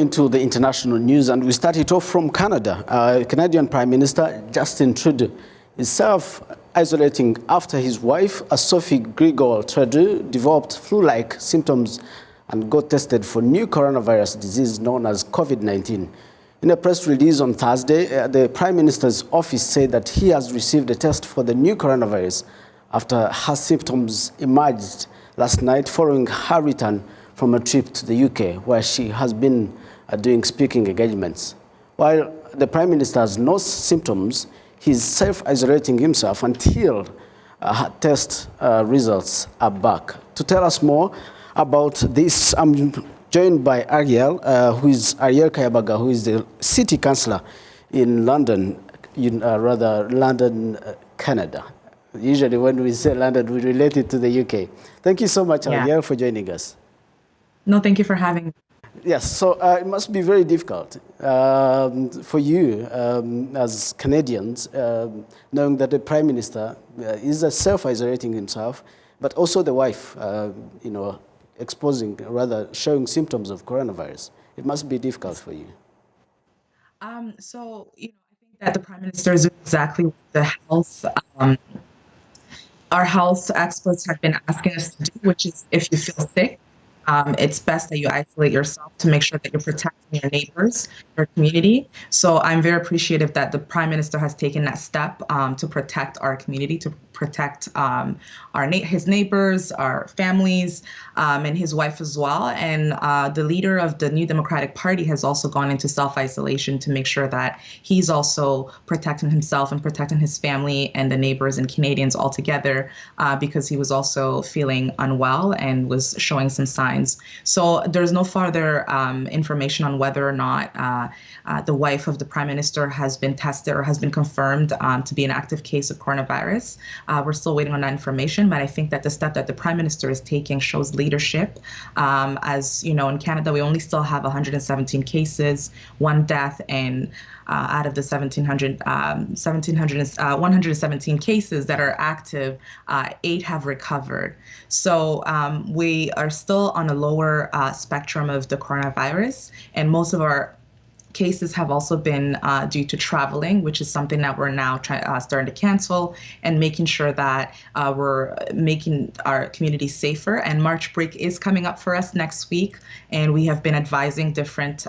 Into the international news, and we start it off from Canada. Canadian Prime Minister Justin Trudeau is self-isolating after his wife, Sophie Grigor Trudeau, developed flu-like symptoms and got tested for new coronavirus disease known as COVID-19. In a press release on Thursday, the Prime Minister's office said that he has received a test for the new coronavirus after her symptoms emerged last night following her return from a trip to the UK, where she has been doing speaking engagements. While the Prime Minister has no symptoms, he's self-isolating himself until her test results are back. To tell us more about this, I'm joined by Arielle Kayabaga, who is the City Councillor in London, London, Canada. Usually when we say London, we relate it to the UK. Thank you so much, Arielle, for joining us. No, thank you for having me. Yes, so it must be very difficult for you as Canadians, knowing that the Prime Minister is self-isolating himself, but also the wife, showing symptoms of coronavirus. It must be difficult for you. I think that the Prime Minister is exactly what the health, our health experts have been asking us to do, which is if you feel sick, it's best that you isolate yourself to make sure that you're protecting your neighbors, your community. So I'm very appreciative that the Prime Minister has taken that step to protect our community, to protect his neighbors, our families, and his wife as well. And the leader of the New Democratic Party has also gone into self-isolation to make sure that he's also protecting himself and protecting his family and the neighbors and Canadians altogether, because he was also feeling unwell and was showing some signs. So there's no further information on whether or not the wife of the Prime Minister has been tested or has been confirmed to be an active case of coronavirus. We're still waiting on that information, but I think that the step that the Prime Minister is taking shows leadership. As you know, in Canada, we only still have 117 cases, 1 death, and out of the 117 cases that are active, 8 have recovered. So we are still on a lower spectrum of the coronavirus, and most of our cases have also been due to traveling, which is something that we're now starting to cancel and making sure that we're making our community safer. And March break is coming up for us next week, and we have been advising different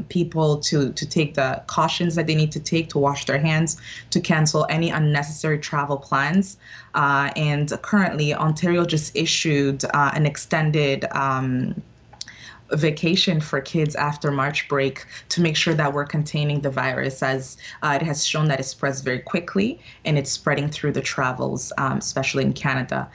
people to take the cautions that they need to take, to wash their hands, to cancel any unnecessary travel plans. And currently, Ontario just issued an extended vacation for kids after March break to make sure that we're containing the virus, as it has shown that it spreads very quickly and it's spreading through the travels, especially in Canada.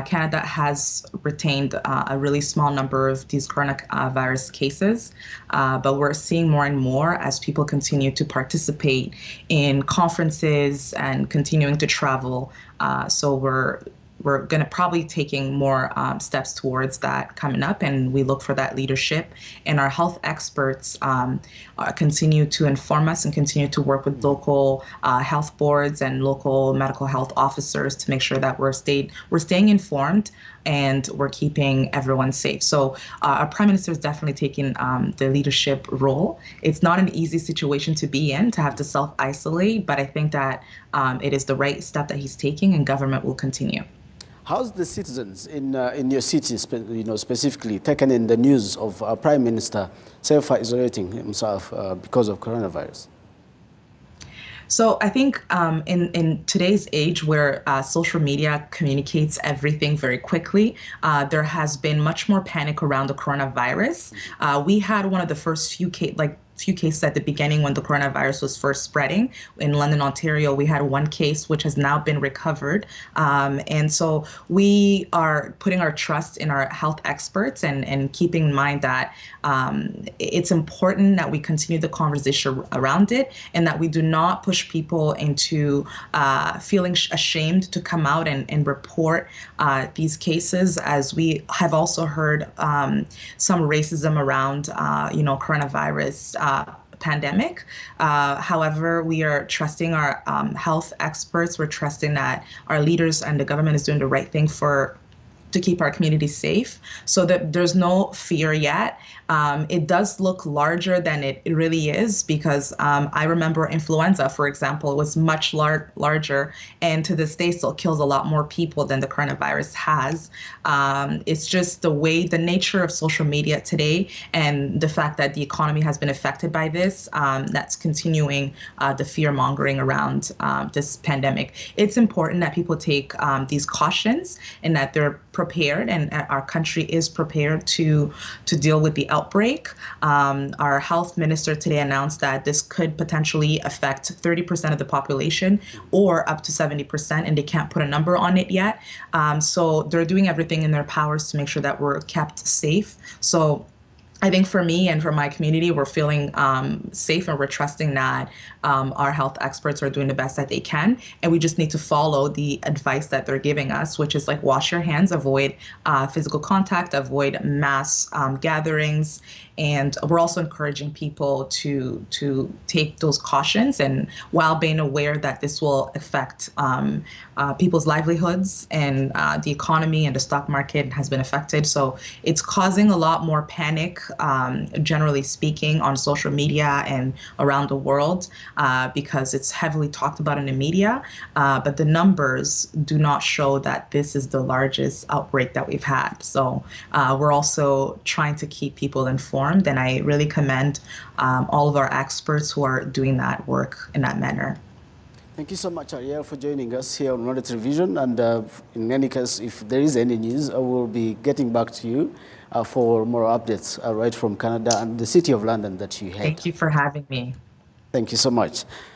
Canada has retained a really small number of these coronavirus cases, but we're seeing more and more as people continue to participate in conferences and continuing to travel. So we're going to probably taking more steps towards that coming up, and we look for that leadership. And our health experts continue to inform us and continue to work with local health boards and local medical health officers to make sure that we're staying informed and we're keeping everyone safe. So our Prime Minister is definitely taking the leadership role. It's not an easy situation to be in, to have to self-isolate, but I think that it is the right step that he's taking, and government will continue. How's the citizens in your city, specifically, taken in the news of our Prime Minister self-isolating himself because of coronavirus? So I think in today's age where social media communicates everything very quickly, there has been much more panic around the coronavirus. We had one of the first few cases at the beginning when the coronavirus was first spreading. In London, Ontario, we had 1 case which has now been recovered. And so we are putting our trust in our health experts and keeping in mind that it's important that we continue the conversation around it, and that we do not push people into feeling ashamed to come out and report these cases, as we have also heard some racism around, coronavirus pandemic. However, we are trusting our health experts. We're trusting that our leaders and the government is doing the right thing for to keep our community safe, so that there's no fear yet. It does look larger than it really is, because I remember influenza, for example, was much larger, and to this day still kills a lot more people than the coronavirus has. It's just the nature of social media today, and the fact that the economy has been affected by this, that's continuing the fear mongering around this pandemic. It's important that people take these cautions, and that they're prepared, and our country is prepared to deal with the outbreak. Our health minister today announced that this could potentially affect 30% of the population, or up to 70%, and they can't put a number on it yet. So they're doing everything in their powers to make sure that we're kept safe. So I think for me and for my community, we're feeling safe, and we're trusting that our health experts are doing the best that they can. And we just need to follow the advice that they're giving us, which is like wash your hands, avoid physical contact, avoid mass gatherings. And we're also encouraging people to take those cautions, and while being aware that this will affect people's livelihoods, and the economy and the stock market has been affected. So it's causing a lot more panic, generally speaking, on social media and around the world, because it's heavily talked about in the media. But the numbers do not show that this is the largest outbreak that we've had. So we're also trying to keep people informed, and I really commend all of our experts who are doing that work in that manner. Thank you so much, Arielle, for joining us here on Rwanda Television. And in any case, if there is any news, I will be getting back to you for more updates right from Canada and the city of London that you had. Thank you for having me. Thank you so much.